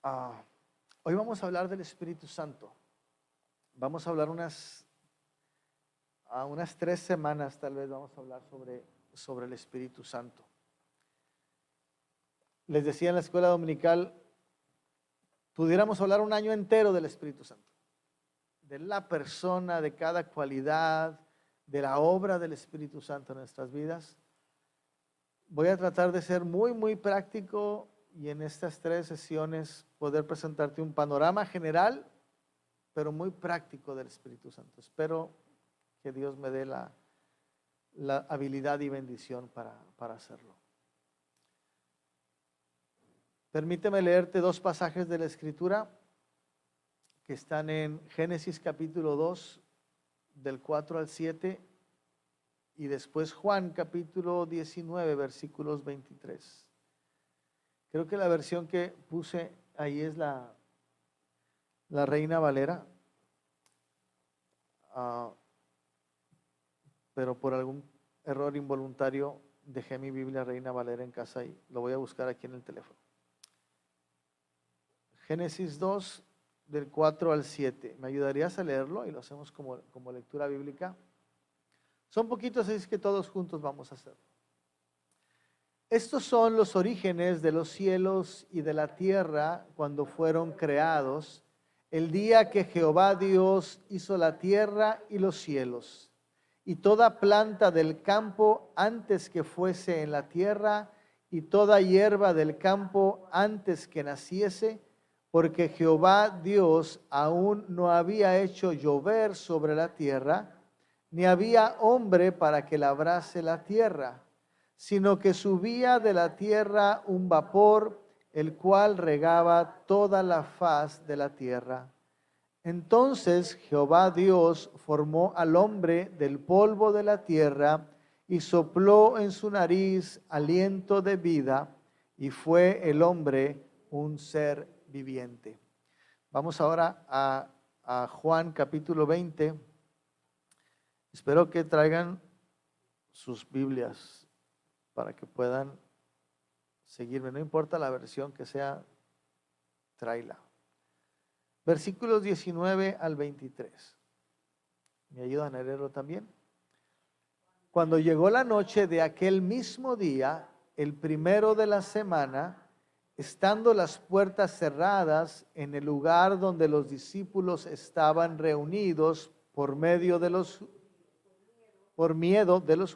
Ah, hoy vamos a hablar del Espíritu Santo. Vamos a hablar unas 3 semanas, tal vez vamos a hablar sobre el Espíritu Santo. Les decía en la escuela dominical, pudiéramos hablar un año entero del Espíritu Santo, de la persona, de cada cualidad, de la obra del Espíritu Santo en nuestras vidas. Voy a tratar de ser muy práctico y en estas 3 sesiones poder presentarte un panorama general, pero muy práctico del Espíritu Santo. Espero que Dios me dé la habilidad y bendición para hacerlo. Permíteme leerte 2 pasajes de la Escritura que están en Génesis capítulo 2, del 4 al 7, y después Juan capítulo 19, versículos 23. Creo que la versión que puse ahí es la Reina Valera, pero por algún error involuntario dejé mi Biblia Reina Valera en casa y lo voy a buscar aquí en el teléfono. Génesis 2, del 4 al 7. ¿Me ayudarías a leerlo? Y lo hacemos como lectura bíblica. Son poquitos, así que todos juntos vamos a hacerlo. Estos son los orígenes de los cielos y de la tierra cuando fueron creados, el día que Jehová Dios hizo la tierra y los cielos, y toda planta del campo antes que fuese en la tierra, y toda hierba del campo antes que naciese, porque Jehová Dios aún no había hecho llover sobre la tierra, ni había hombre para que labrase la tierra, sino que subía de la tierra un vapor, el cual regaba toda la faz de la tierra. Entonces Jehová Dios formó al hombre del polvo de la tierra y sopló en su nariz aliento de vida, y fue el hombre un ser viviente. Vamos ahora a Juan capítulo 20. Espero que traigan sus Biblias para que puedan seguirme. No importa la versión que sea, tráela. Versículos 19 al 23. ¿Me ayudan a leerlo también? Cuando llegó la noche de aquel mismo día, el primero de la semana, estando las puertas cerradas en el lugar donde los discípulos estaban reunidos por miedo de los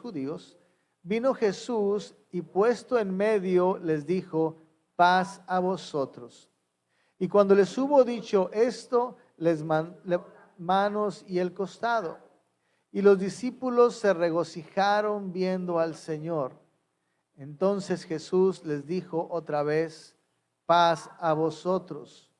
judíos, vino Jesús y puesto en medio les dijo: paz a vosotros. Y cuando les hubo dicho esto, les manos y el costado. Y los discípulos se regocijaron viendo al Señor. Entonces Jesús les dijo otra vez: paz a vosotros.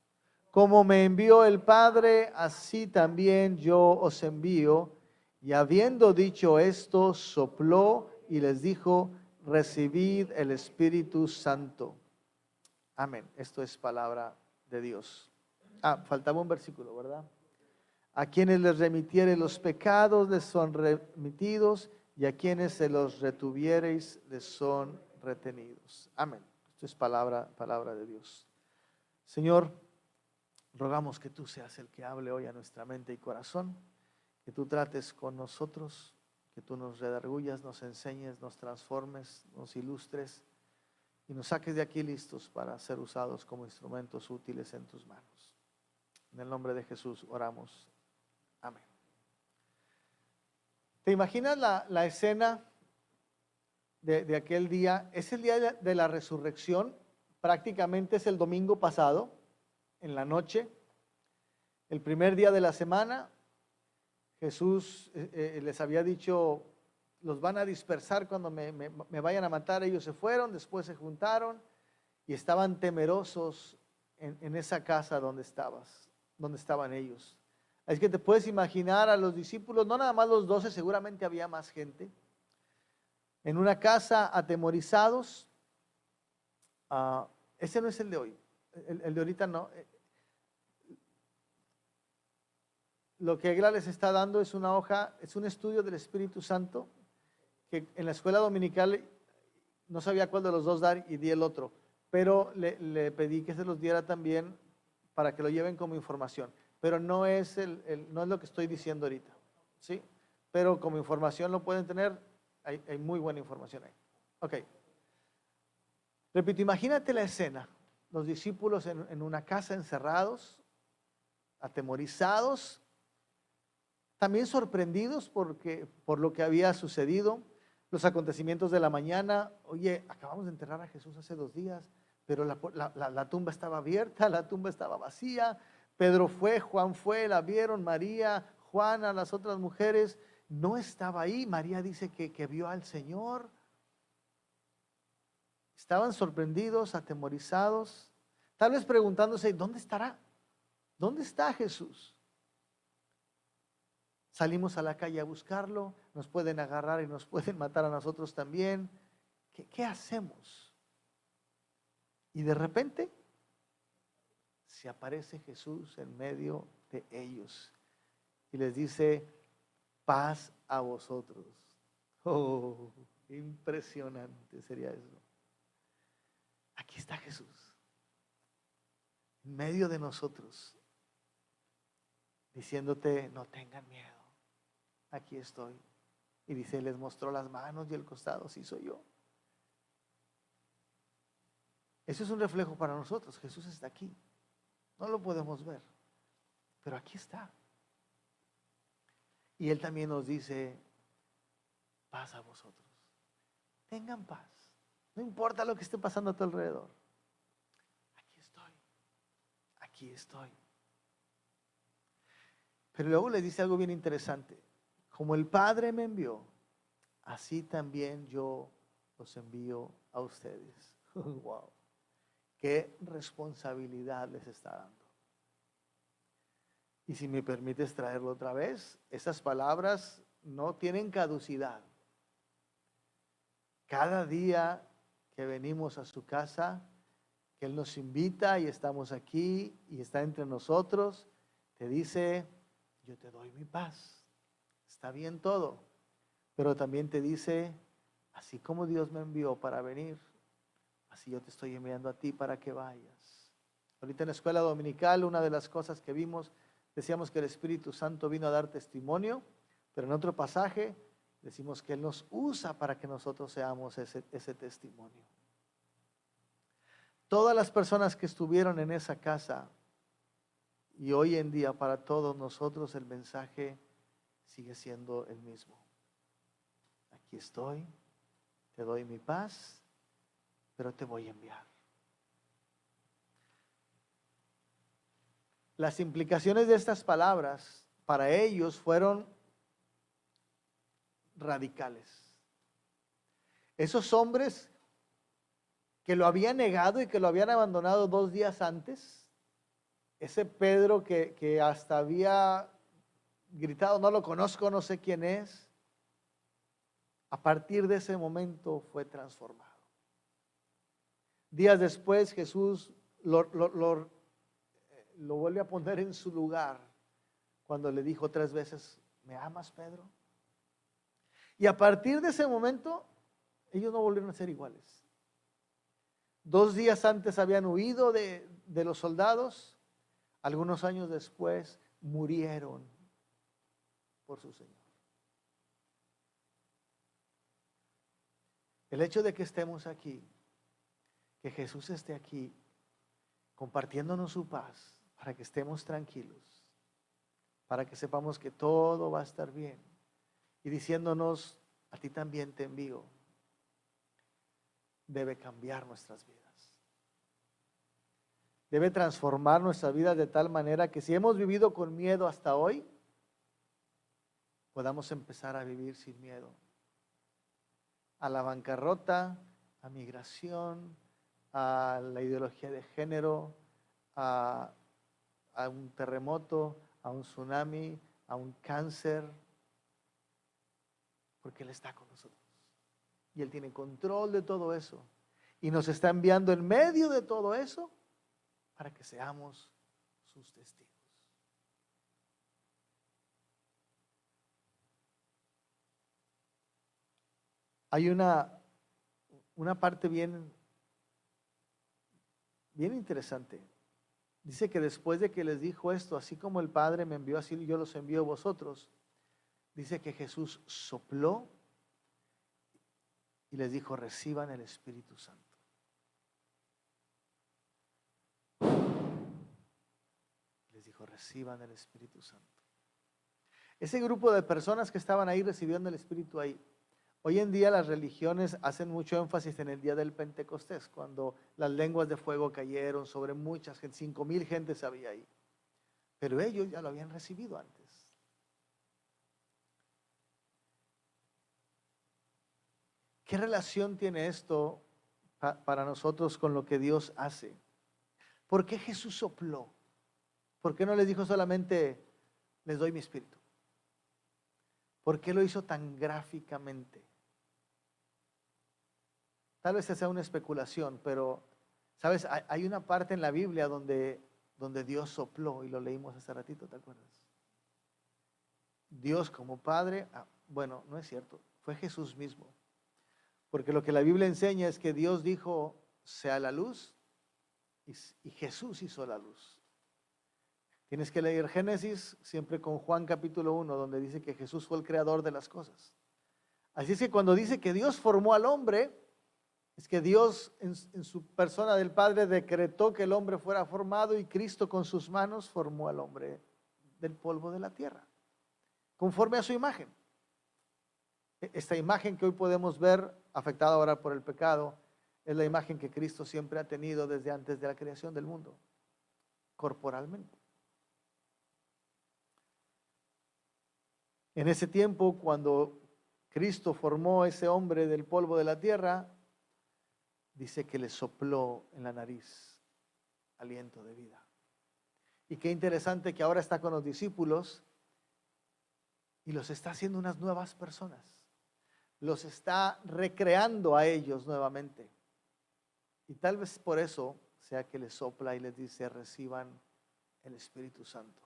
Como me envió el Padre, así también yo os envío. Y habiendo dicho esto, sopló y les dijo: recibid el Espíritu Santo. Amén. Esto es palabra de Dios. Faltaba un versículo, ¿verdad? A quienes les remitiere los pecados les son remitidos, y a quienes se los retuviereis les son retenidos. Amén. Esto es palabra de Dios. Señor, rogamos que tú seas el que hable hoy a nuestra mente y corazón, que tú trates con nosotros, que tú nos redargullas, nos enseñes, nos transformes, nos ilustres y nos saques de aquí listos para ser usados como instrumentos útiles en tus manos. En el nombre de Jesús oramos. Amén. ¿Te imaginas la escena de aquel día? Es el día de la resurrección, prácticamente es el domingo pasado, en la noche, el primer día de la semana. Jesús les había dicho: los van a dispersar cuando me vayan a matar. Ellos se fueron, después se juntaron y estaban temerosos en esa casa donde estaban ellos. Es que te puedes imaginar a los discípulos, no nada más los 12, seguramente había más gente, en una casa atemorizados. Ese no es el de hoy, el de ahorita no. Lo que Egla les está dando es una hoja, es un estudio del Espíritu Santo, que en la escuela dominical no sabía cuál de los dos dar y di el otro. pero le pedí que se los diera también para que lo lleven como información. Pero no es, no es lo que estoy diciendo ahorita, ¿sí? Pero como información lo pueden tener, hay muy buena información ahí. Ok. Repito, imagínate la escena, los discípulos en una casa encerrados, atemorizados, también sorprendidos por lo que había sucedido, los acontecimientos de la mañana. Oye, acabamos de enterrar a Jesús hace 2 días, pero la tumba estaba abierta, la tumba estaba vacía. Pedro fue, Juan fue, la vieron, María, Juana, las otras mujeres, no estaba ahí. María dice que vio al Señor. Estaban sorprendidos, atemorizados, tal vez preguntándose, ¿dónde estará? ¿Dónde está Jesús? Salimos a la calle a buscarlo, nos pueden agarrar y nos pueden matar a nosotros también. ¿Qué hacemos? Y de repente se aparece Jesús en medio de ellos y les dice, paz a vosotros. Oh, impresionante sería eso. Aquí está Jesús, en medio de nosotros, diciéndote, no tengan miedo, aquí estoy. Y dice, les mostró las manos y el costado, sí soy yo. Eso es un reflejo para nosotros. Jesús está aquí. No lo podemos ver, pero aquí está. Y Él también nos dice, paz a vosotros. Tengan paz. No importa lo que esté pasando a tu alrededor. Aquí estoy. Aquí estoy. Pero luego le dice algo bien interesante. Como el Padre me envió, así también yo los envío a ustedes. Wow. Qué responsabilidad les está dando. Y si me permites traerlo otra vez, esas palabras no tienen caducidad. Cada día que venimos a su casa, que Él nos invita y estamos aquí y está entre nosotros, te dice, yo te doy mi paz. Está bien todo, pero también te dice, así como Dios me envió para venir, así yo te estoy enviando a ti para que vayas. Ahorita en la escuela dominical, una de las cosas que vimos, decíamos que el Espíritu Santo vino a dar testimonio, pero en otro pasaje decimos que Él nos usa para que nosotros seamos ese testimonio. Todas las personas que estuvieron en esa casa y hoy en día para todos nosotros el mensaje sigue siendo el mismo. Aquí estoy, te doy mi paz, pero te voy a enviar. Las implicaciones de estas palabras para ellos fueron radicales. Esos hombres que lo habían negado y que lo habían abandonado 2 días antes, ese Pedro que hasta había gritado, no lo conozco, no sé quién es, a partir de ese momento fue transformado. Días después Jesús lo vuelve a poner en su lugar cuando le dijo 3 veces, ¿me amas, Pedro? Y a partir de ese momento, ellos no volvieron a ser iguales. 2 días antes habían huido de los soldados, algunos años después murieron por su Señor. El hecho de que estemos aquí, que Jesús esté aquí, compartiéndonos su paz, para que estemos tranquilos, para que sepamos que todo va a estar bien, y diciéndonos, a ti también te envío, debe cambiar nuestras vidas. Debe transformar nuestras vidas de tal manera que si hemos vivido con miedo hasta hoy, podamos empezar a vivir sin miedo. A la bancarrota, a migración, a la ideología de género, a un terremoto, a un tsunami, a un cáncer, porque Él está con nosotros. Y Él tiene control de todo eso. Y nos está enviando en medio de todo eso para que seamos sus testigos. Hay una parte bien bien interesante. Dice que después de que les dijo esto, así como el Padre me envió, así yo los envío a vosotros, dice que Jesús sopló y les dijo, reciban el Espíritu Santo. Les dijo, reciban el Espíritu Santo. Ese grupo de personas que estaban ahí recibiendo el Espíritu ahí. Hoy en día las religiones hacen mucho énfasis en el día del Pentecostés, cuando las lenguas de fuego cayeron sobre muchas gente, 5,000 gentes había ahí. Pero ellos ya lo habían recibido antes. ¿Qué relación tiene esto para nosotros con lo que Dios hace? ¿Por qué Jesús sopló? ¿Por qué no les dijo solamente, les doy mi espíritu? ¿Por qué lo hizo tan gráficamente? Tal vez sea una especulación, pero, ¿sabes? Hay una parte en la Biblia donde Dios sopló y lo leímos hace ratito, ¿te acuerdas? Dios como Padre, bueno, no es cierto, fue Jesús mismo. Porque lo que la Biblia enseña es que Dios dijo, sea la luz, y Jesús hizo la luz. Tienes que leer Génesis siempre con Juan capítulo 1, donde dice que Jesús fue el creador de las cosas. Así es que cuando dice que Dios formó al hombre, es que Dios en su persona del Padre decretó que el hombre fuera formado y Cristo con sus manos formó al hombre del polvo de la tierra, conforme a su imagen. Esta imagen que hoy podemos ver, afectada ahora por el pecado, es la imagen que Cristo siempre ha tenido desde antes de la creación del mundo, corporalmente. En ese tiempo, cuando Cristo formó ese hombre del polvo de la tierra, dice que le sopló en la nariz aliento de vida. Y qué interesante que ahora está con los discípulos y los está haciendo unas nuevas personas. Los está recreando a ellos nuevamente. Y tal vez por eso sea que les sopla y les dice, reciban el Espíritu Santo.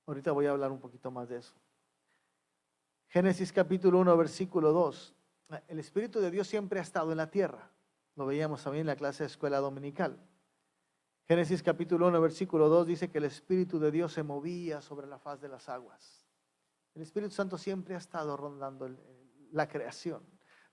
Ahorita voy a hablar un poquito más de eso. Génesis capítulo 1, versículo 2. El Espíritu de Dios siempre ha estado en la tierra. Lo veíamos también en la clase de escuela dominical. Génesis capítulo 1, versículo 2 dice que el Espíritu de Dios se movía sobre la faz de las aguas. El Espíritu Santo siempre ha estado rondando la creación.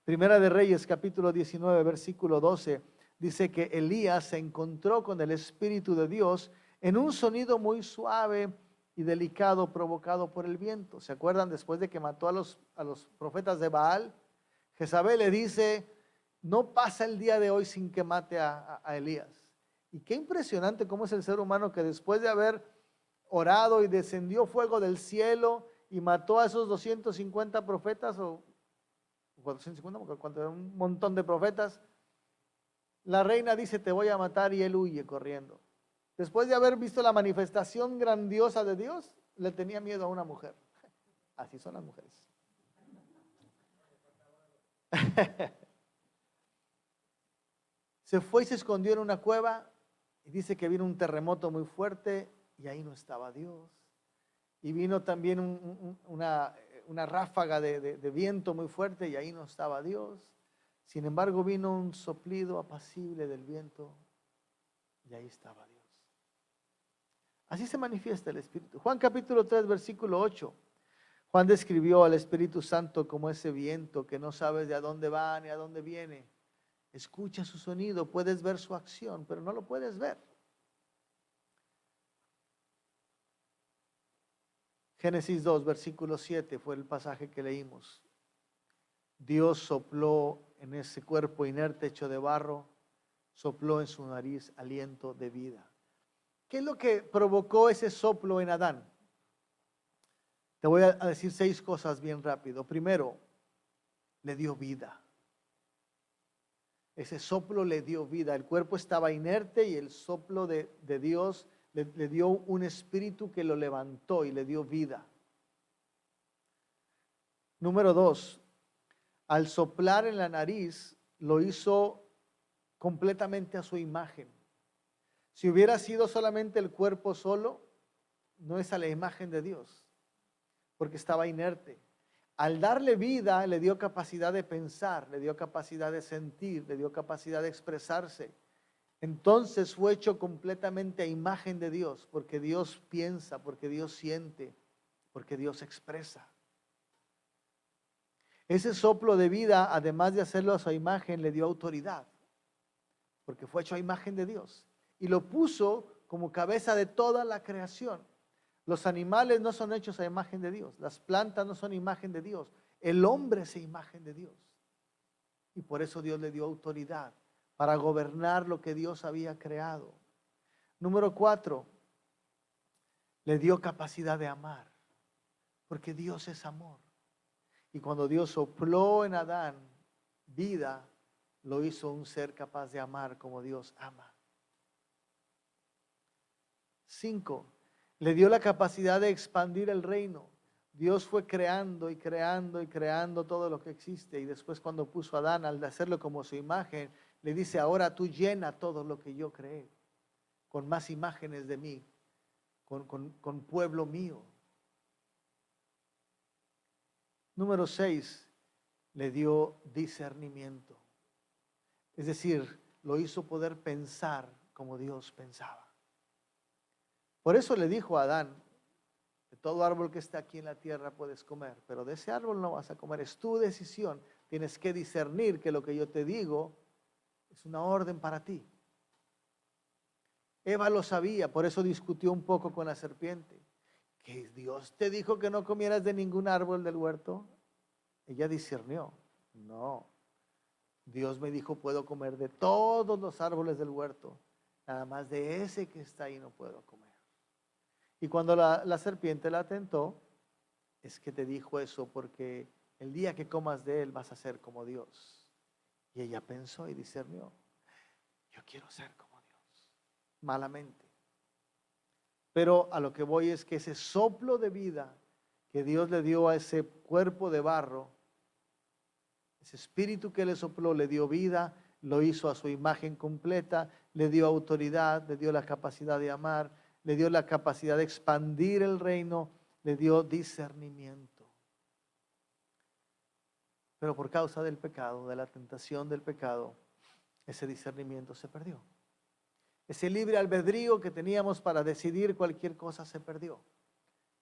Primera de Reyes capítulo 19, versículo 12 dice que Elías se encontró con el Espíritu de Dios en un sonido muy suave y delicado provocado por el viento. ¿Se acuerdan? Después de que mató a los profetas de Baal, Jezabel le dice, no pasa el día de hoy sin que mate a Elías. Y qué impresionante cómo es el ser humano que después de haber orado y descendió fuego del cielo y mató a esos 250 profetas, o 450, cuando era un montón de profetas, la reina dice, te voy a matar, y él huye corriendo. Después de haber visto la manifestación grandiosa de Dios, le tenía miedo a una mujer. Así son las mujeres. Se fue y se escondió en una cueva y dice que vino un terremoto muy fuerte y ahí no estaba Dios. Y vino también una ráfaga de viento muy fuerte y ahí no estaba Dios. Sin embargo, vino un soplido apacible del viento y ahí estaba Dios. Así se manifiesta el Espíritu. Juan capítulo 3, versículo 8. Juan describió al Espíritu Santo como ese viento que no sabes de a dónde va ni a dónde viene. Escucha su sonido, puedes ver su acción, pero no lo puedes ver. Génesis 2, versículo 7 fue el pasaje que leímos. Dios sopló en ese cuerpo inerte hecho de barro, sopló en su nariz aliento de vida. ¿Qué es lo que provocó ese soplo en Adán? Te voy a decir 6 cosas bien rápido. Primero, le dio vida. Ese soplo le dio vida. El cuerpo estaba inerte y el soplo de Dios le dio un espíritu que lo levantó y le dio vida. Número 2, al soplar en la nariz lo hizo completamente a su imagen. Si hubiera sido solamente el cuerpo solo, no es a la imagen de Dios, porque estaba inerte. Al darle vida, le dio capacidad de pensar, le dio capacidad de sentir, le dio capacidad de expresarse. Entonces fue hecho completamente a imagen de Dios, porque Dios piensa, porque Dios siente, porque Dios expresa. Ese soplo de vida, además de hacerlo a su imagen, le dio autoridad, porque fue hecho a imagen de Dios. Y lo puso como cabeza de toda la creación. Los animales no son hechos a imagen de Dios, las plantas no son imagen de Dios, el hombre es imagen de Dios. Y por eso Dios le dio autoridad para gobernar lo que Dios había creado. Número 4, le dio capacidad de amar, porque Dios es amor. Y cuando Dios sopló en Adán vida, lo hizo un ser capaz de amar como Dios ama. 5, le dio la capacidad de expandir el reino. Dios fue creando y creando y creando todo lo que existe. Y después cuando puso a Adán, al hacerlo como su imagen, le dice, ahora tú llena todo lo que yo creé, con más imágenes de mí, con pueblo mío. Número 6, le dio discernimiento. Es decir, lo hizo poder pensar como Dios pensaba. Por eso le dijo a Adán, de todo árbol que está aquí en la tierra puedes comer, pero de ese árbol no vas a comer, es tu decisión. Tienes que discernir que lo que yo te digo es una orden para ti. Eva lo sabía, por eso discutió un poco con la serpiente. ¿Que Dios te dijo que no comieras de ningún árbol del huerto? Ella discernió. No, Dios me dijo puedo comer de todos los árboles del huerto, nada más de ese que está ahí no puedo comer. Y cuando la serpiente la tentó, es que te dijo eso porque el día que comas de él vas a ser como Dios. Y ella pensó y discernió, yo quiero ser como Dios, malamente. Pero a lo que voy es que ese soplo de vida que Dios le dio a ese cuerpo de barro, ese espíritu que le sopló, le dio vida, lo hizo a su imagen completa, le dio autoridad, le dio la capacidad de amar, le dio la capacidad de expandir el reino, le dio discernimiento. Pero por causa del pecado, de la tentación del pecado, ese discernimiento se perdió. Ese libre albedrío que teníamos para decidir cualquier cosa se perdió.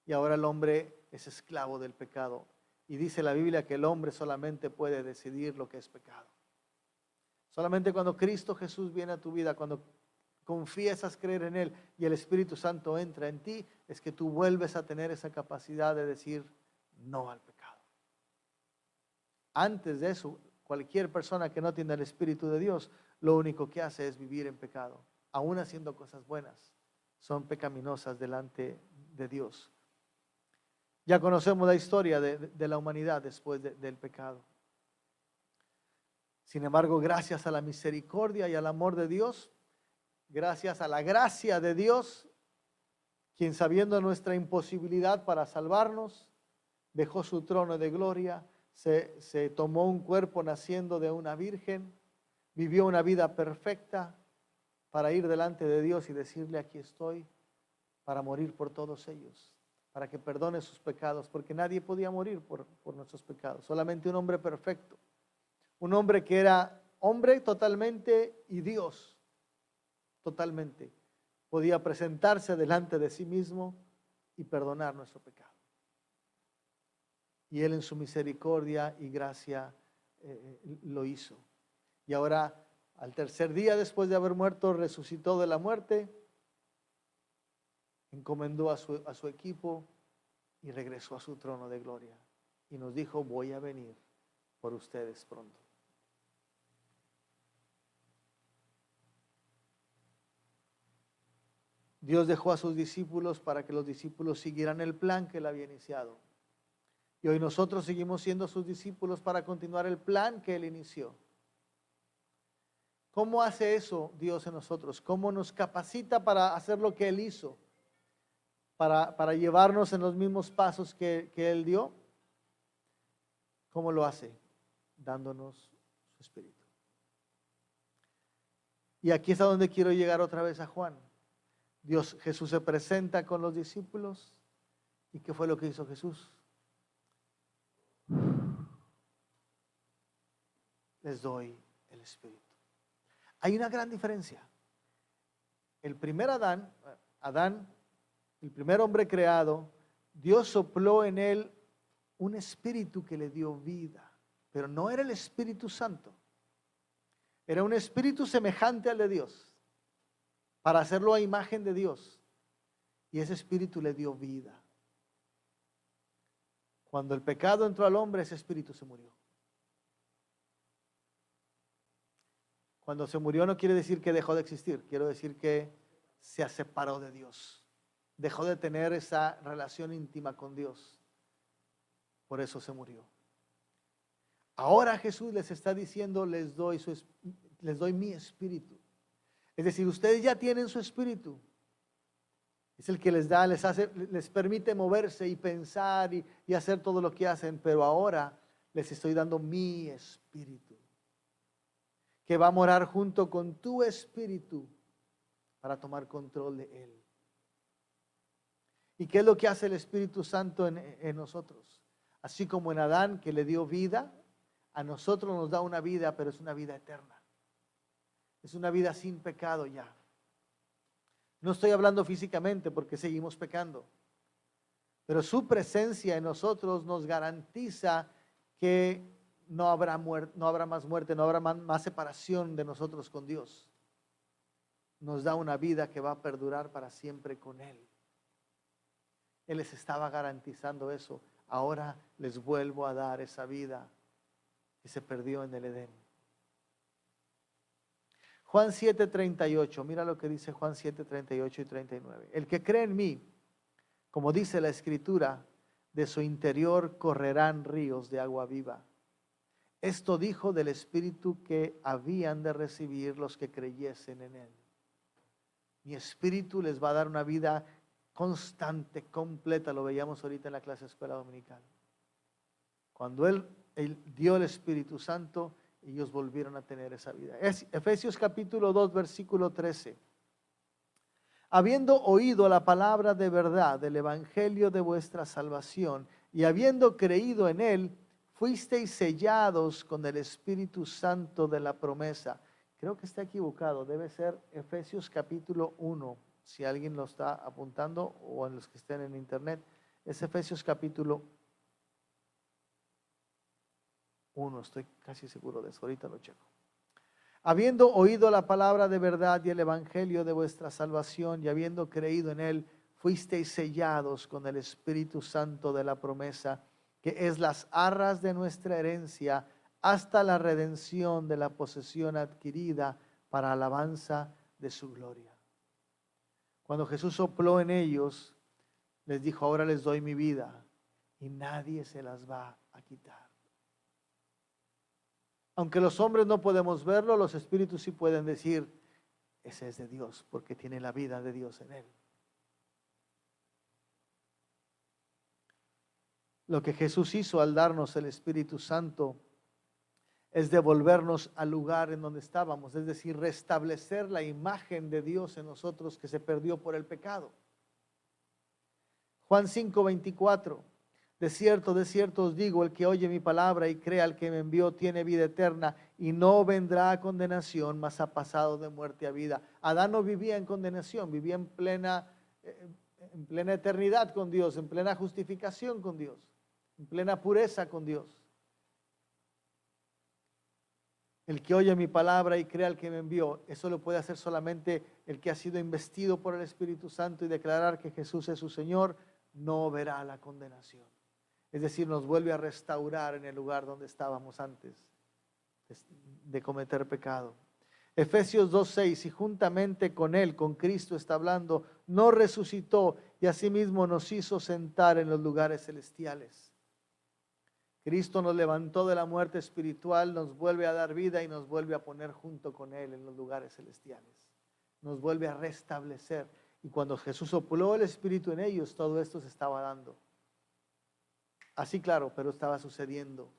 Y ahora el hombre es esclavo del pecado. Y dice la Biblia que el hombre solamente puede decidir lo que es pecado. Solamente cuando Cristo Jesús viene a tu vida, cuando confiesas creer en Él y el Espíritu Santo entra en ti, es que tú vuelves a tener esa capacidad de decir no al pecado. Antes de eso, cualquier persona que no tiene el Espíritu de Dios, lo único que hace es vivir en pecado, aún haciendo cosas buenas, son pecaminosas delante de Dios. Ya conocemos la historia de la humanidad después del pecado. Sin embargo, gracias a la misericordia y al amor de Dios, gracias a la gracia de Dios, quien sabiendo nuestra imposibilidad para salvarnos, dejó su trono de gloria, se tomó un cuerpo naciendo de una virgen, vivió una vida perfecta para ir delante de Dios y decirle aquí estoy para morir por todos ellos, para que perdone sus pecados, porque nadie podía morir por nuestros pecados, solamente un hombre perfecto, un hombre que era hombre totalmente y Dios totalmente, podía presentarse delante de sí mismo y perdonar nuestro pecado. Y Él en su misericordia y gracia lo hizo. Y ahora, al tercer día después de haber muerto, resucitó de la muerte, encomendó a su equipo y regresó a su trono de gloria. Y nos dijo, voy a venir por ustedes pronto. Dios dejó a sus discípulos para que los discípulos siguieran el plan que Él había iniciado. Y hoy nosotros seguimos siendo sus discípulos para continuar el plan que Él inició. ¿Cómo hace eso Dios en nosotros? ¿Cómo nos capacita para hacer lo que Él hizo? Para llevarnos en los mismos pasos que Él dio. ¿Cómo lo hace? Dándonos su Espíritu. Y aquí es a donde quiero llegar otra vez a Juan. Jesús se presenta con los discípulos. ¿Y qué fue lo que hizo Jesús? les doy el Espíritu. Hay una gran diferencia. El primer Adán, el primer hombre creado, Dios sopló en él un espíritu que le dio vida, pero no era el Espíritu Santo. Era un espíritu semejante al de Dios, para hacerlo a imagen de Dios. Y ese espíritu le dio vida. Cuando el pecado entró al hombre, ese espíritu se murió. Cuando se murió no quiere decir que dejó de existir, quiere decir que se separó de Dios. Dejó de tener esa relación íntima con Dios. Por eso se murió. Ahora Jesús les está diciendo, les doy mi espíritu. Es decir, ustedes ya tienen su espíritu. Es el que les da, les permite moverse y pensar y hacer todo lo que hacen. Pero ahora les estoy dando mi espíritu, que va a morar junto con tu espíritu para tomar control de él. ¿Y qué es lo que hace el Espíritu Santo en nosotros? Así como en Adán, que le dio vida, a nosotros nos da una vida, pero es una vida eterna. Es una vida sin pecado ya. No estoy hablando físicamente porque seguimos pecando, pero su presencia en nosotros nos garantiza que no habrá más muerte, no habrá más separación de nosotros con Dios. Nos da una vida que va a perdurar para siempre con Él. Él les estaba garantizando eso. Ahora les vuelvo a dar esa vida que se perdió en el Edén. Juan 7:38, mira lo que dice Juan 7:38 y 39. El que cree en mí, como dice la Escritura, de su interior correrán ríos de agua viva. Esto dijo del Espíritu que habían de recibir los que creyesen en Él. Mi Espíritu les va a dar una vida constante, completa. Lo veíamos ahorita en la clase de escuela dominical. Cuando Él dio el Espíritu Santo, ellos volvieron a tener esa vida. Es Efesios capítulo 2, versículo 13. Habiendo oído la palabra de verdad del evangelio de vuestra salvación y habiendo creído en él, fuisteis sellados con el Espíritu Santo de la promesa. Creo que está equivocado, debe ser Efesios capítulo 1, si alguien lo está apuntando o en los que estén en internet. Es Efesios capítulo 1, estoy casi seguro de eso, ahorita lo checo. Habiendo oído la palabra de verdad y el evangelio de vuestra salvación y habiendo creído en él, fuisteis sellados con el Espíritu Santo de la promesa, que es las arras de nuestra herencia hasta la redención de la posesión adquirida para alabanza de su gloria. Cuando Jesús sopló en ellos, les dijo, ahora les doy mi vida y nadie se las va a quitar. Aunque los hombres no podemos verlo, los espíritus sí pueden decir, ese es de Dios, porque tiene la vida de Dios en él. Lo que Jesús hizo al darnos el Espíritu Santo es devolvernos al lugar en donde estábamos, es decir, restablecer la imagen de Dios en nosotros que se perdió por el pecado. Juan 5:24. De cierto os digo, el que oye mi palabra y crea al que me envió tiene vida eterna y no vendrá a condenación, mas ha pasado de muerte a vida. Adán no vivía en condenación, vivía en plena eternidad con Dios, en plena justificación con Dios, en plena pureza con Dios. El que oye mi palabra y crea al que me envió, eso lo puede hacer solamente el que ha sido investido por el Espíritu Santo y declarar que Jesús es su Señor, no verá la condenación. Es decir, nos vuelve a restaurar en el lugar donde estábamos antes de cometer pecado. Efesios 2:6, y juntamente con él, con Cristo está hablando, nos resucitó y asimismo nos hizo sentar en los lugares celestiales. Cristo nos levantó de la muerte espiritual, nos vuelve a dar vida y nos vuelve a poner junto con él en los lugares celestiales. Nos vuelve a restablecer. Y cuando Jesús sopló el Espíritu en ellos, todo esto se estaba dando. Así claro, pero estaba sucediendo.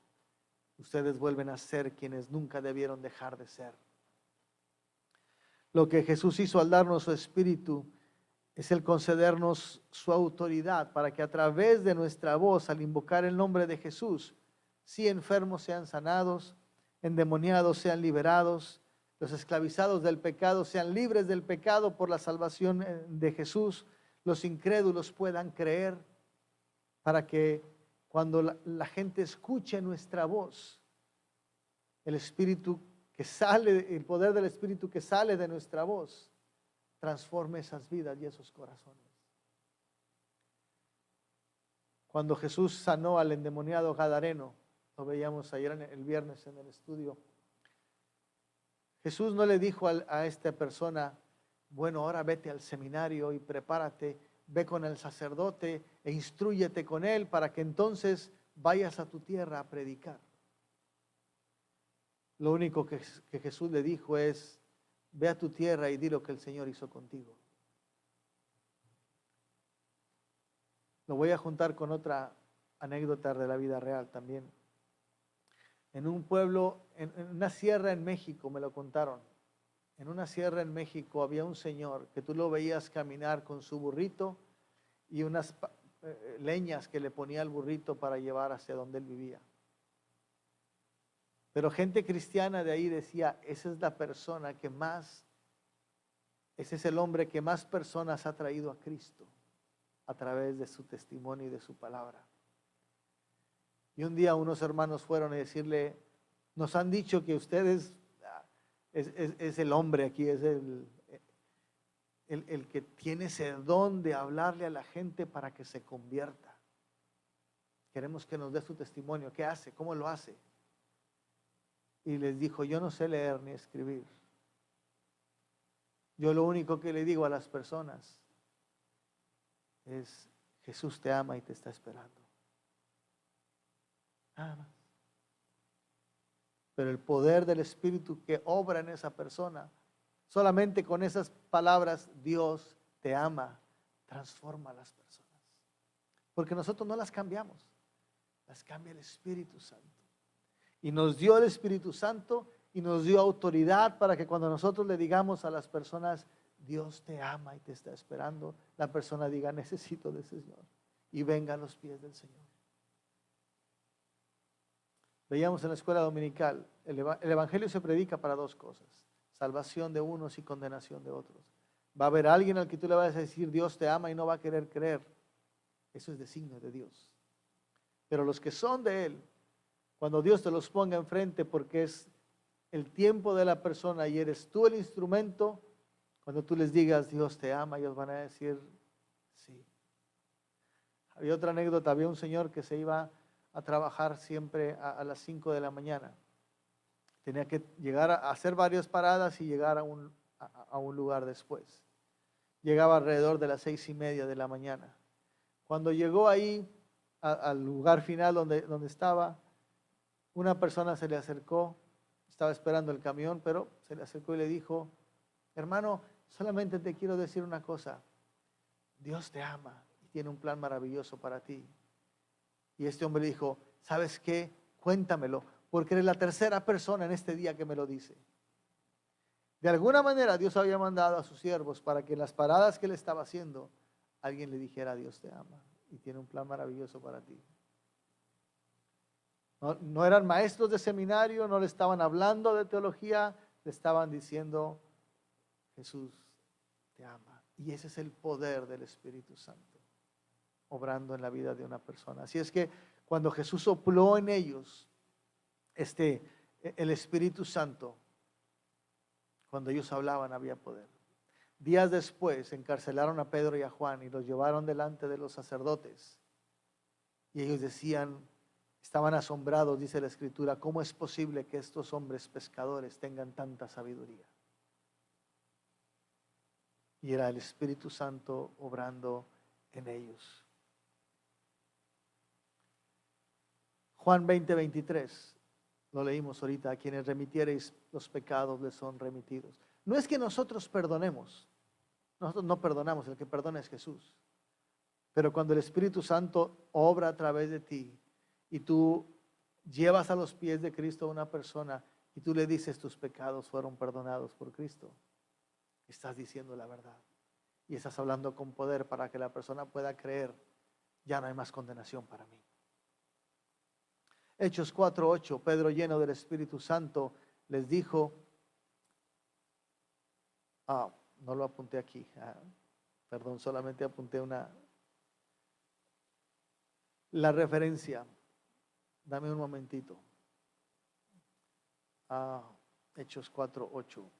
Ustedes vuelven a ser quienes nunca debieron dejar de ser. Lo que Jesús hizo al darnos su Espíritu es el concedernos su autoridad para que a través de nuestra voz, al invocar el nombre de Jesús, si enfermos sean sanados, endemoniados sean liberados, los esclavizados del pecado sean libres del pecado por la salvación de Jesús, los incrédulos puedan creer, para que cuando la gente escuche nuestra voz, el Espíritu que sale, el poder del Espíritu que sale de nuestra voz, transforme esas vidas y esos corazones. Cuando Jesús sanó al endemoniado gadareno, lo veíamos ayer el viernes en el estudio, Jesús no le dijo a esta persona, bueno, ahora vete al seminario y prepárate, ve con el sacerdote e instrúyete con él para que entonces vayas a tu tierra a predicar. Lo único que Jesús le dijo es, ve a tu tierra y di lo que el Señor hizo contigo. Lo voy a juntar con otra anécdota de la vida real también. En un pueblo, en una sierra en México, me lo contaron. En una sierra en México había un señor que tú lo veías caminar con su burrito y unas leñas que le ponía al burrito para llevar hacia donde él vivía. Pero gente cristiana de ahí decía, esa es la persona que más, ese es el hombre que más personas ha traído a Cristo a través de su testimonio y de su palabra. Y un día unos hermanos fueron a decirle, nos han dicho que ustedes es el hombre aquí, es el que tiene ese don de hablarle a la gente para que se convierta. Queremos que nos dé su testimonio. ¿Qué hace? ¿Cómo lo hace? Y les dijo, yo no sé leer ni escribir. Yo lo único que le digo a las personas es, Jesús te ama y te está esperando. Nada más. Pero el poder del Espíritu que obra en esa persona, solamente con esas palabras, Dios te ama, transforma a las personas. Porque nosotros no las cambiamos, las cambia el Espíritu Santo. Y nos dio el Espíritu Santo y nos dio autoridad para que cuando nosotros le digamos a las personas, Dios te ama y te está esperando, la persona diga, necesito de ese Señor. Y venga a los pies del Señor. Veíamos en la escuela dominical, el Evangelio se predica para dos cosas, salvación de unos y condenación de otros. Va a haber alguien al que tú le vas a decir, Dios te ama y no va a querer creer. Eso es designio de Dios. Pero los que son de Él, cuando Dios te los ponga enfrente porque es el tiempo de la persona y eres tú el instrumento, cuando tú les digas, Dios te ama, ellos van a decir, sí. Había otra anécdota, había un señor que se iba a trabajar siempre a las 5 de la mañana. Tenía que llegar a hacer varias paradas y llegar a un lugar después. Llegaba alrededor de las 6:30 de la mañana. Cuando llegó ahí al lugar final donde estaba, una persona se le acercó, estaba esperando el camión, pero se le acercó y le dijo, hermano, solamente te quiero decir una cosa, Dios te ama y tiene un plan maravilloso para ti. Y este hombre dijo, ¿sabes qué? Cuéntamelo, porque eres la tercera persona en este día que me lo dice. De alguna manera Dios había mandado a sus siervos para que en las paradas que él estaba haciendo, alguien le dijera, Dios te ama y tiene un plan maravilloso para ti. No eran maestros de seminario, no le estaban hablando de teología, le estaban diciendo, Jesús te ama. Y ese es el poder del Espíritu Santo, obrando en la vida de una persona. Así es que cuando Jesús sopló en ellos el Espíritu Santo, cuando ellos hablaban había poder. Días después encarcelaron a Pedro y a Juan y los llevaron delante de los sacerdotes. Y ellos decían, estaban asombrados, dice la Escritura, ¿cómo es posible que estos hombres pescadores tengan tanta sabiduría? Y era el Espíritu Santo obrando en ellos. Juan 20:23, lo leímos ahorita, a quienes remitiereis los pecados les son remitidos. No es que nosotros perdonemos, nosotros no perdonamos, el que perdona es Jesús. Pero cuando el Espíritu Santo obra a través de ti y tú llevas a los pies de Cristo a una persona y tú le dices tus pecados fueron perdonados por Cristo, estás diciendo la verdad y estás hablando con poder para que la persona pueda creer, ya no hay más condenación para mí. Hechos 4:8, Pedro lleno del Espíritu Santo les dijo, no lo apunté aquí, perdón, solamente apunté la referencia. Dame un momentito. Hechos 4:8.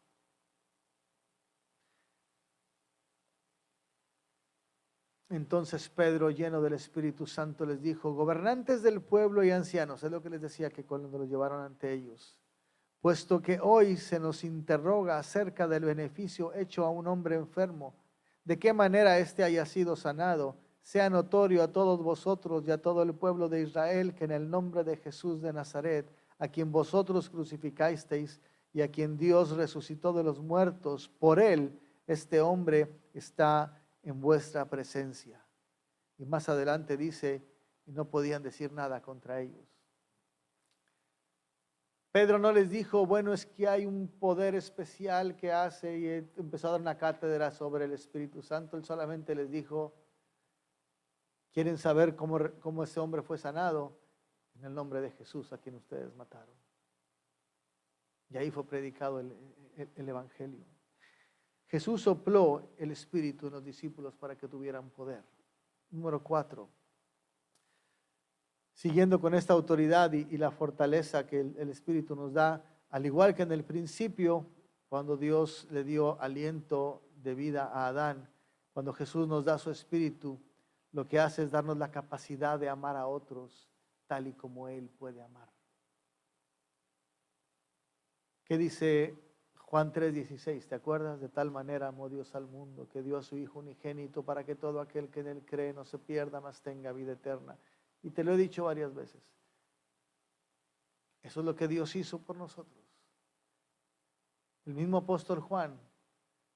Entonces Pedro, lleno del Espíritu Santo, les dijo, gobernantes del pueblo y ancianos, es lo que les decía que cuando los llevaron ante ellos, puesto que hoy se nos interroga acerca del beneficio hecho a un hombre enfermo, de qué manera éste haya sido sanado, sea notorio a todos vosotros y a todo el pueblo de Israel que en el nombre de Jesús de Nazaret, a quien vosotros crucificasteis y a quien Dios resucitó de los muertos, por él este hombre está en vuestra presencia. Y más adelante dice, y no podían decir nada contra ellos. Pedro no les dijo, bueno, es que hay un poder especial que hace, y empezó a dar una cátedra sobre el Espíritu Santo. Él solamente les dijo, ¿quieren saber cómo ese hombre fue sanado? En el nombre de Jesús, a quien ustedes mataron. Y ahí fue predicado el Evangelio. Jesús sopló el Espíritu en los discípulos para que tuvieran poder. Número 4. Siguiendo con esta autoridad y la fortaleza que el Espíritu nos da, al igual que en el principio, cuando Dios le dio aliento de vida a Adán, cuando Jesús nos da su Espíritu, lo que hace es darnos la capacidad de amar a otros tal y como Él puede amar. ¿Qué dice Juan 3:16? ¿Te acuerdas? De tal manera amó Dios al mundo que dio a su Hijo unigénito para que todo aquel que en Él cree no se pierda, mas tenga vida eterna. Y te lo he dicho varias veces. Eso es lo que Dios hizo por nosotros. El mismo apóstol Juan,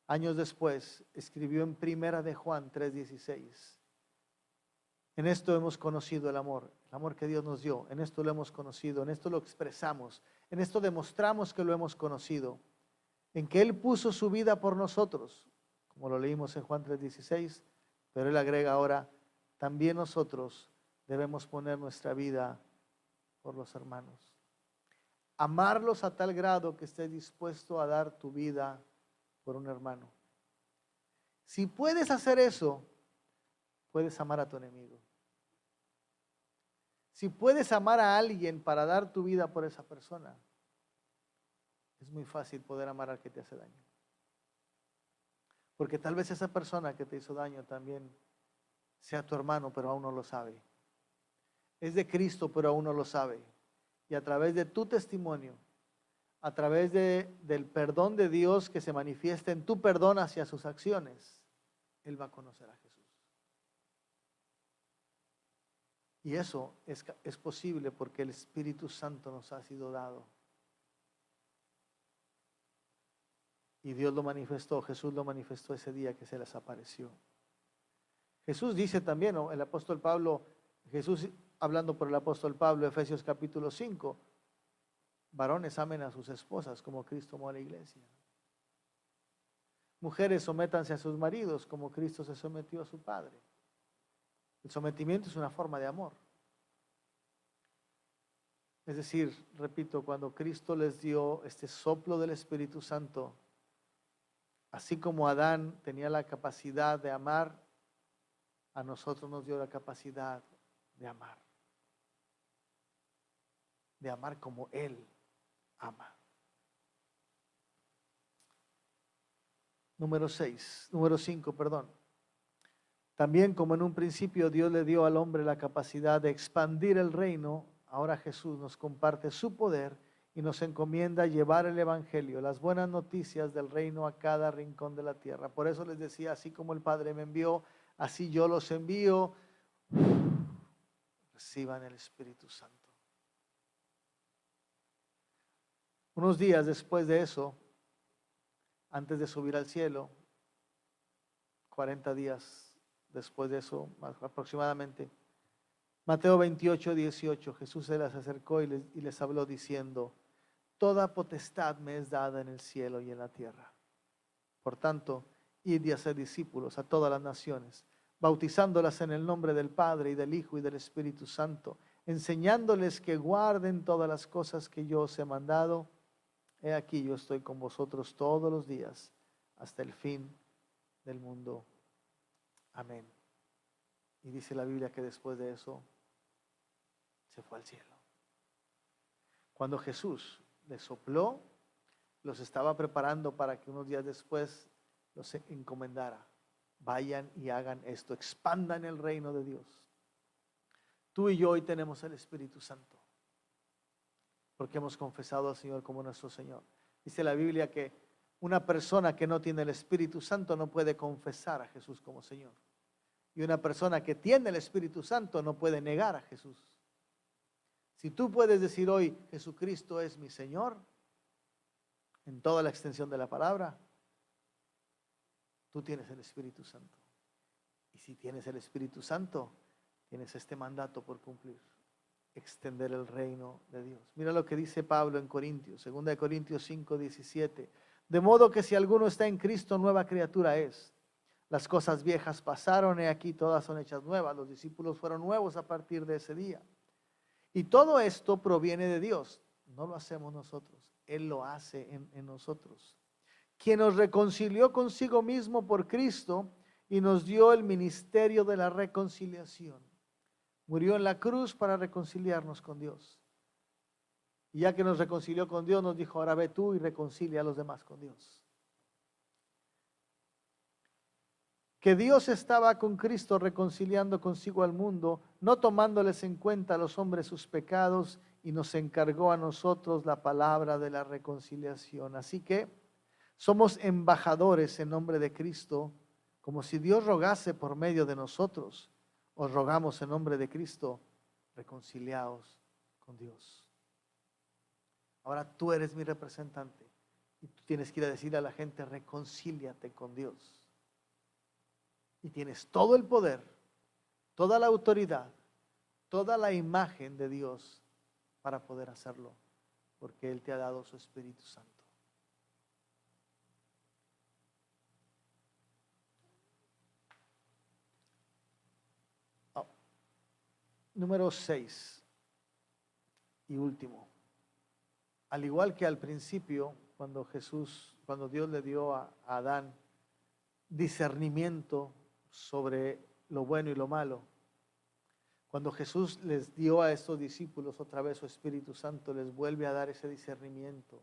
años después, escribió en Primera de Juan 3:16. En esto hemos conocido el amor que Dios nos dio. En esto lo hemos conocido, en esto lo expresamos, en esto demostramos que lo hemos conocido. En que Él puso su vida por nosotros, como lo leímos en Juan 3:16, pero Él agrega ahora, también nosotros debemos poner nuestra vida por los hermanos. Amarlos a tal grado que estés dispuesto a dar tu vida por un hermano. Si puedes hacer eso, puedes amar a tu enemigo. Si puedes amar a alguien para dar tu vida por esa persona, es muy fácil poder amar al que te hace daño. Porque tal vez esa persona que te hizo daño también sea tu hermano, pero aún no lo sabe. Es de Cristo, pero aún no lo sabe. Y a través de tu testimonio, a través del perdón de Dios que se manifiesta en tu perdón hacia sus acciones, Él va a conocer a Jesús. Y eso es posible porque el Espíritu Santo nos ha sido dado. Y Dios lo manifestó, Jesús lo manifestó ese día que se les apareció. Jesús dice también, ¿no? El apóstol Pablo, Jesús hablando por el apóstol Pablo, Efesios capítulo 5, varones amen a sus esposas como Cristo amó a la iglesia. Mujeres, sométanse a sus maridos como Cristo se sometió a su Padre. El sometimiento es una forma de amor. Es decir, repito, cuando Cristo les dio este soplo del Espíritu Santo, así como Adán tenía la capacidad de amar, a nosotros nos dio la capacidad de amar. De amar como Él ama. Número 5, perdón. También como en un principio Dios le dio al hombre la capacidad de expandir el reino, ahora Jesús nos comparte su poder y nos encomienda llevar el evangelio, las buenas noticias del reino a cada rincón de la tierra. Por eso les decía, así como el Padre me envió, así yo los envío. Reciban el Espíritu Santo. Unos días después de eso, antes de subir al cielo, 40 días después de eso, aproximadamente, Mateo 28:18, Jesús se les acercó y les habló diciendo, toda potestad me es dada en el cielo y en la tierra. Por tanto, id y haced discípulos a todas las naciones, bautizándolas en el nombre del Padre y del Hijo y del Espíritu Santo, enseñándoles que guarden todas las cosas que yo os he mandado. He aquí, yo estoy con vosotros todos los días hasta el fin del mundo. Amén. Y dice la Biblia que después de eso se fue al cielo. Cuando Jesús les sopló, los estaba preparando para que unos días después los encomendara. Vayan y hagan esto, expandan el reino de Dios. Tú y yo hoy tenemos el Espíritu Santo, porque hemos confesado al Señor como nuestro Señor. Dice la Biblia que una persona que no tiene el Espíritu Santo no puede confesar a Jesús como Señor. Y una persona que tiene el Espíritu Santo no puede negar a Jesús. Si tú puedes decir hoy, Jesucristo es mi Señor, en toda la extensión de la palabra, tú tienes el Espíritu Santo. Y si tienes el Espíritu Santo, tienes este mandato por cumplir: extender el reino de Dios. Mira lo que dice Pablo en Corintios, 2 Corintios 5:17. De modo que si alguno está en Cristo, nueva criatura es. Las cosas viejas pasaron, he aquí todas son hechas nuevas. Los discípulos fueron nuevos a partir de ese día. Y todo esto proviene de Dios. No lo hacemos nosotros, Él lo hace en nosotros. Quien nos reconcilió consigo mismo por Cristo y nos dio el ministerio de la reconciliación. Murió en la cruz para reconciliarnos con Dios. Y ya que nos reconcilió con Dios, nos dijo: ahora ve tú y reconcilia a los demás con Dios. Que Dios estaba con Cristo reconciliando consigo al mundo, no tomándoles en cuenta a los hombres sus pecados, y nos encargó a nosotros la palabra de la reconciliación. Así que somos embajadores en nombre de Cristo, como si Dios rogase por medio de nosotros. Os rogamos en nombre de Cristo, reconciliaos con Dios. Ahora tú eres mi representante y tú tienes que ir a decirle a la gente: reconcíliate con Dios. Y tienes todo el poder, toda la autoridad, toda la imagen de Dios para poder hacerlo, porque Él te ha dado su Espíritu Santo. Número 6 y último. Al igual que al principio, cuando Dios le dio a Adán discernimiento sobre lo bueno y lo malo, cuando Jesús les dio a estos discípulos otra vez su Espíritu Santo, les vuelve a dar ese discernimiento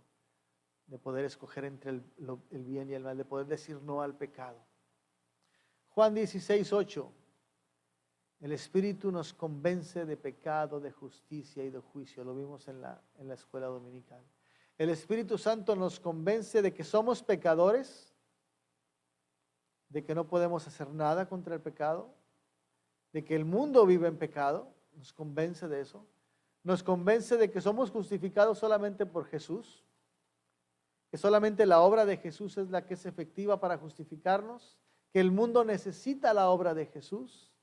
de poder escoger entre el bien y el mal, de poder decir no al pecado. Juan 16:8. El Espíritu nos convence de pecado, de justicia y de juicio. Lo vimos en la escuela dominical. El Espíritu Santo nos convence de que somos pecadores, de que no podemos hacer nada contra el pecado, de que el mundo vive en pecado. Nos convence de eso. Nos convence de que somos justificados solamente por Jesús, que solamente la obra de Jesús es la que es efectiva para justificarnos, que el mundo necesita la obra de Jesús.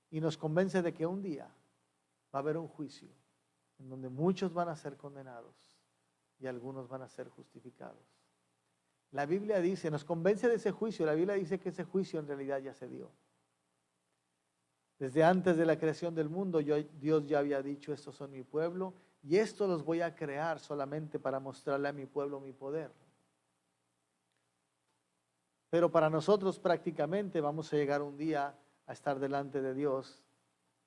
Y nos convence de que un día va a haber un juicio en donde muchos van a ser condenados y algunos van a ser justificados. La Biblia dice, nos convence de ese juicio. La Biblia dice que ese juicio en realidad ya se dio. Desde antes de la creación del mundo, Dios ya había dicho: estos son mi pueblo y estos los voy a crear solamente para mostrarle a mi pueblo mi poder. Pero para nosotros prácticamente vamos a llegar un día a estar delante de Dios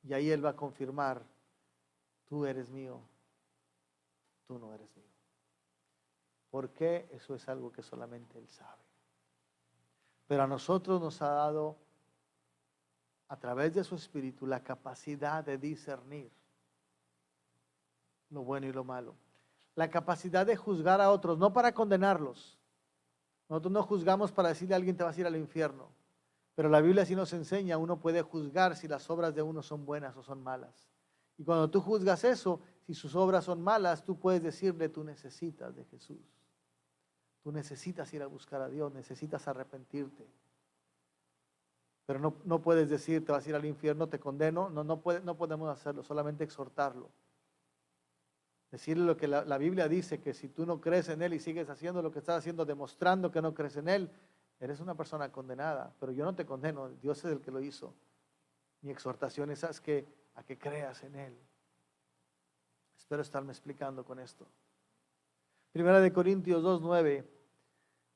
y ahí Él va a confirmar: tú eres mío, tú no eres mío. ¿Por qué? Eso es algo que solamente Él sabe. Pero a nosotros nos ha dado, a través de su Espíritu, la capacidad de discernir lo bueno y lo malo. La capacidad de juzgar a otros, no para condenarlos. Nosotros no juzgamos para decirle a alguien: te vas a ir al infierno. Pero la Biblia sí nos enseña: uno puede juzgar si las obras de uno son buenas o son malas. Y cuando tú juzgas eso, si sus obras son malas, tú puedes decirle: tú necesitas de Jesús. Tú necesitas ir a buscar a Dios, necesitas arrepentirte. Pero no puedes decir: te vas a ir al infierno, te condeno. No podemos hacerlo, solamente exhortarlo. Decirle lo que la Biblia dice, que si tú no crees en Él y sigues haciendo lo que estás haciendo, demostrando que no crees en Él, eres una persona condenada. Pero yo no te condeno, Dios es el que lo hizo. Mi exhortación es a que creas en Él. Espero estarme explicando con esto. Primera de Corintios 2:9,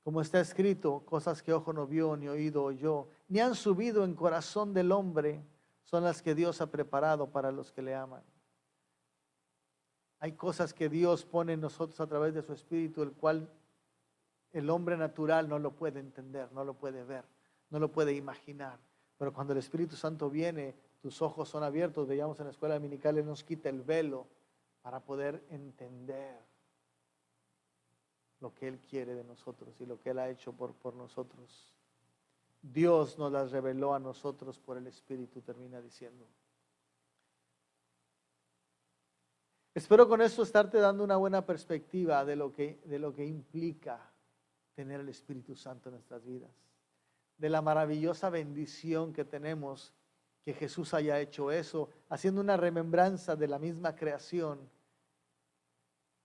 como está escrito, cosas que ojo no vio, ni oído oyó, ni han subido en corazón del hombre, son las que Dios ha preparado para los que le aman. Hay cosas que Dios pone en nosotros a través de su Espíritu, el cual el hombre natural no lo puede entender, no lo puede ver, no lo puede imaginar. Pero cuando el Espíritu Santo viene, tus ojos son abiertos. Veíamos en la escuela dominical, Él nos quita el velo para poder entender lo que Él quiere de nosotros y lo que Él ha hecho por nosotros. Dios nos las reveló a nosotros por el Espíritu, termina diciendo. Espero con esto estarte dando una buena perspectiva de lo que implica tener el Espíritu Santo en nuestras vidas, de la maravillosa bendición que tenemos que Jesús haya hecho eso, haciendo una remembranza de la misma creación,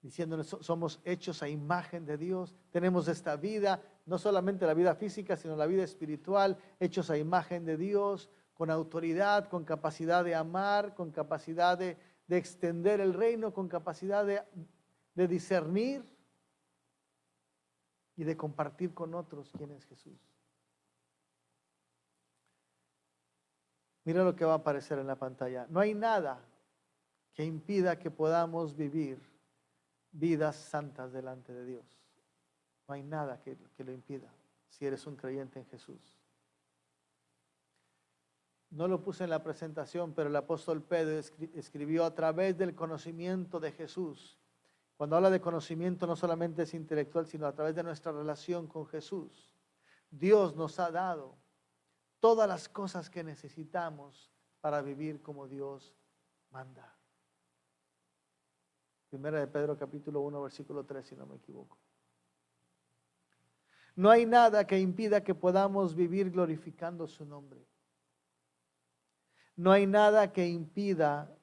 diciéndonos somos hechos a imagen de Dios, tenemos esta vida, no solamente la vida física, sino la vida espiritual, hechos a imagen de Dios, con autoridad, con capacidad de amar, con capacidad de extender el reino, con capacidad de discernir y de compartir con otros quién es Jesús. Mira lo que va a aparecer en la pantalla. No hay nada que impida que podamos vivir vidas santas delante de Dios. No hay nada que lo impida si eres un creyente en Jesús. No lo puse en la presentación, pero el apóstol Pedro escribió a través del conocimiento de Jesús. Cuando habla de conocimiento no solamente es intelectual, sino a través de nuestra relación con Jesús. Dios nos ha dado todas las cosas que necesitamos para vivir como Dios manda. Primera de Pedro capítulo 1 versículo 3, si no me equivoco. No hay nada que impida que podamos vivir glorificando su nombre. No hay nada que impida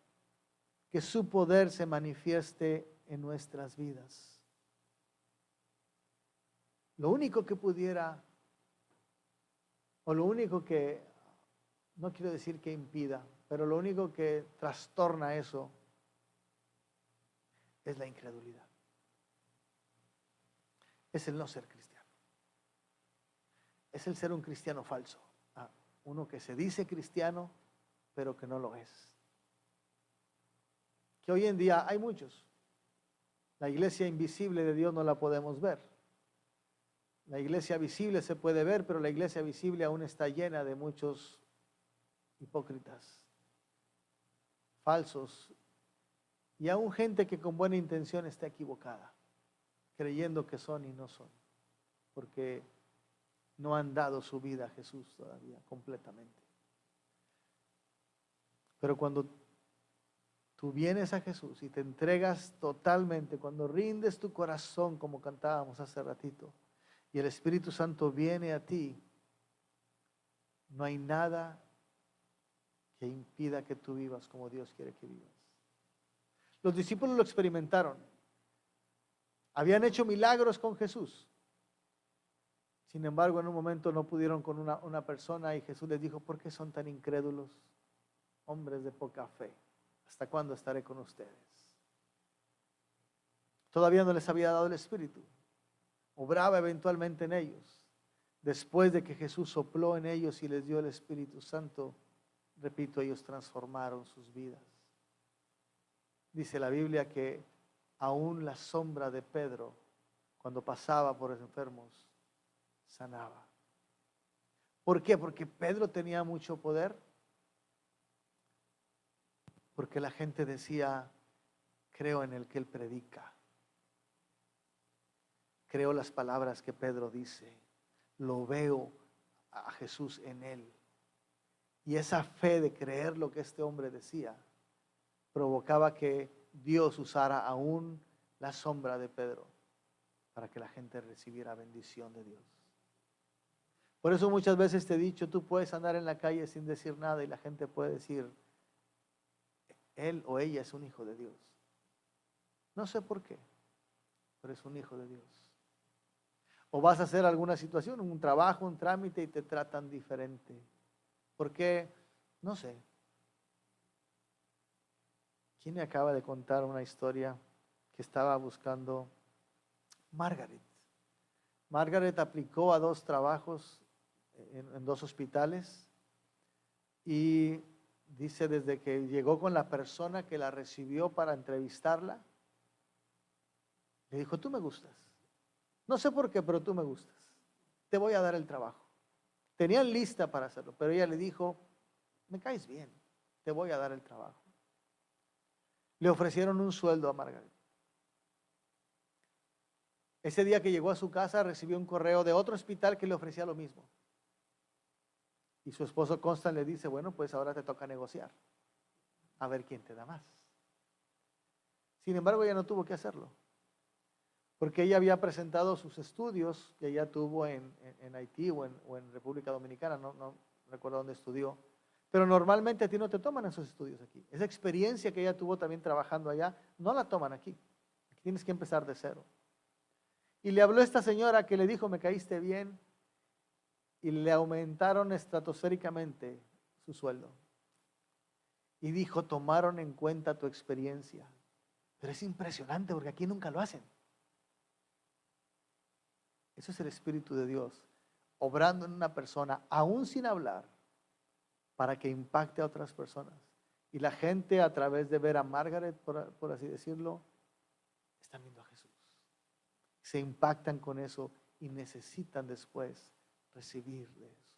que su poder se manifieste en nuestras vidas. Lo único que pudiera, o lo único que, no quiero decir que impida, pero lo único que trastorna eso es la incredulidad. Es el no ser cristiano. Es el ser un cristiano falso. Uno que se dice cristiano, pero que no lo es. Que hoy en día hay muchos. La iglesia invisible de Dios no la podemos ver. La iglesia visible se puede ver, pero la iglesia visible aún está llena de muchos hipócritas, falsos, y aún gente que con buena intención está equivocada, creyendo que son y no son, porque no han dado su vida a Jesús todavía completamente. Pero cuando tú vienes a Jesús y te entregas totalmente, cuando rindes tu corazón, como cantábamos hace ratito, y el Espíritu Santo viene a ti, no hay nada que impida que tú vivas como Dios quiere que vivas. Los discípulos lo experimentaron. Habían hecho milagros con Jesús. Sin embargo, en un momento no pudieron con una persona y Jesús les dijo, ¿por qué son tan incrédulos? Hombres de poca fe, ¿hasta cuándo estaré con ustedes? Todavía no les había dado el Espíritu. Obraba eventualmente en ellos. Después de que Jesús sopló en ellos y les dio el Espíritu Santo, repito, ellos transformaron sus vidas. Dice la Biblia que aún la sombra de Pedro, cuando pasaba por los enfermos, sanaba. ¿Por qué? Porque Pedro tenía mucho poder. Porque la gente decía, creo en el que él predica. Creo las palabras que Pedro dice. Lo veo a Jesús en él. Y esa fe de creer lo que este hombre decía provocaba que Dios usara aún la sombra de Pedro para que la gente recibiera bendición de Dios. Por eso muchas veces te he dicho, tú puedes andar en la calle sin decir nada y la gente puede decir, él o ella es un hijo de Dios. No sé por qué, pero es un hijo de Dios. O vas a hacer alguna situación, un trabajo, un trámite y te tratan diferente. ¿Por qué? No sé. ¿Quién me acaba de contar una historia que estaba buscando Margaret? Margaret aplicó a 2 trabajos en 2 hospitales y dice desde que llegó con la persona que la recibió para entrevistarla, le dijo, tú me gustas. No sé por qué, pero tú me gustas. Te voy a dar el trabajo. Tenían lista para hacerlo, pero ella le dijo, me caes bien, te voy a dar el trabajo. Le ofrecieron un sueldo a Margaret. Ese día que llegó a su casa recibió un correo de otro hospital que le ofrecía lo mismo. Y su esposo Constant le dice, bueno, pues ahora te toca negociar, a ver quién te da más. Sin embargo, ella no tuvo que hacerlo, porque ella había presentado sus estudios que ella tuvo en Haití o en República Dominicana, no recuerdo dónde estudió, pero normalmente a ti no te toman esos estudios aquí. Esa experiencia que ella tuvo también trabajando allá, no la toman aquí. Aquí tienes que empezar de cero. Y le habló esta señora que le dijo, me caíste bien, y le aumentaron estratosféricamente su sueldo. Y dijo, tomaron en cuenta tu experiencia. Pero es impresionante porque aquí nunca lo hacen. Eso es el Espíritu de Dios, obrando en una persona, aún sin hablar, para que impacte a otras personas. Y la gente, a través de ver a Margaret, por así decirlo, están viendo a Jesús. Se impactan con eso y necesitan después recibir de eso.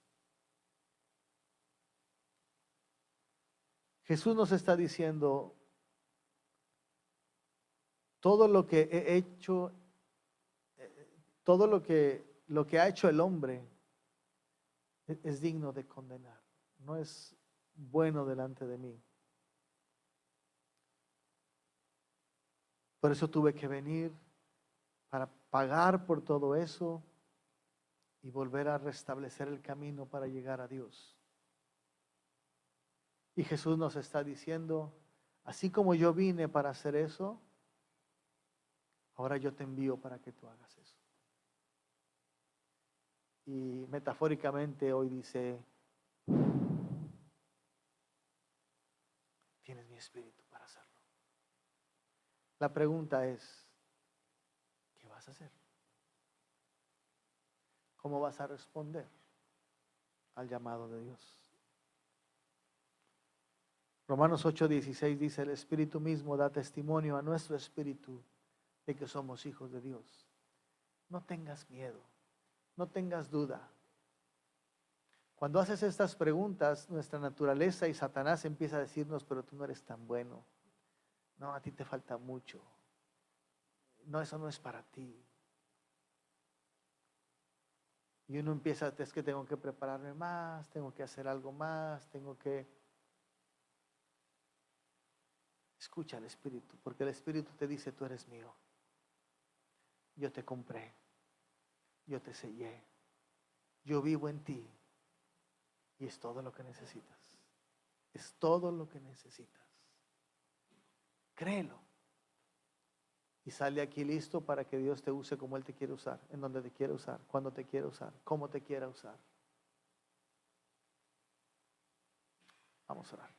Jesús nos está diciendo, todo lo que he hecho, todo lo que ha hecho el hombre es digno de condenar. No es bueno delante de mí. Por eso tuve que venir para pagar por todo eso y volver a restablecer el camino para llegar a Dios. Y Jesús nos está diciendo, así como yo vine para hacer eso, ahora yo te envío para que tú hagas eso. Y metafóricamente hoy dice, tienes mi espíritu para hacerlo. La pregunta es, ¿qué vas a hacer? ¿Cómo vas a responder al llamado de Dios? Romanos 8:16 dice, el Espíritu mismo da testimonio a nuestro espíritu de que somos hijos de Dios. No tengas miedo, no tengas duda. Cuando haces estas preguntas, nuestra naturaleza y Satanás empieza a decirnos, pero tú no eres tan bueno. No, a ti te falta mucho. No, eso no es para ti. Y uno empieza, es que tengo que prepararme más, tengo que hacer algo más, tengo que... Escucha al Espíritu, porque el Espíritu te dice, tú eres mío. Yo te compré, yo te sellé, yo vivo en ti y es todo lo que necesitas. Es todo lo que necesitas. Créelo. Y sale aquí listo para que Dios te use como Él te quiere usar, en donde te quiere usar, cuando te quiere usar, cómo te quiera usar. Vamos a orar.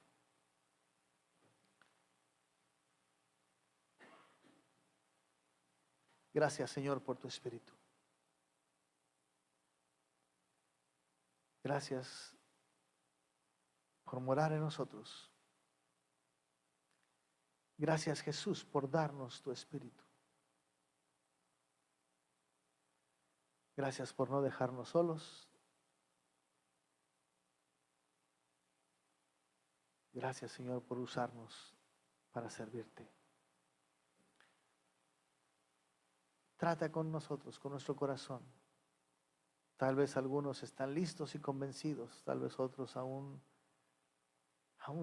Gracias, Señor, por tu Espíritu. Gracias por morar en nosotros. Gracias, Jesús, por darnos tu Espíritu. Gracias por no dejarnos solos. Gracias, Señor, por usarnos para servirte. Trata con nosotros, con nuestro corazón. Tal vez algunos están listos y convencidos, tal vez otros aún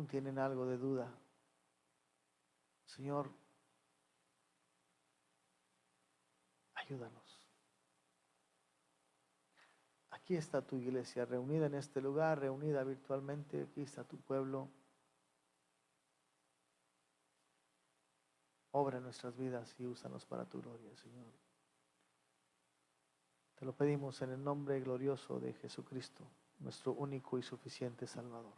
tienen algo de duda. Señor, ayúdanos. Aquí está tu iglesia reunida en este lugar, reunida virtualmente. Aquí está tu pueblo. Obra en nuestras vidas y úsanos para tu gloria, Señor. Te lo pedimos en el nombre glorioso de Jesucristo, nuestro único y suficiente Salvador.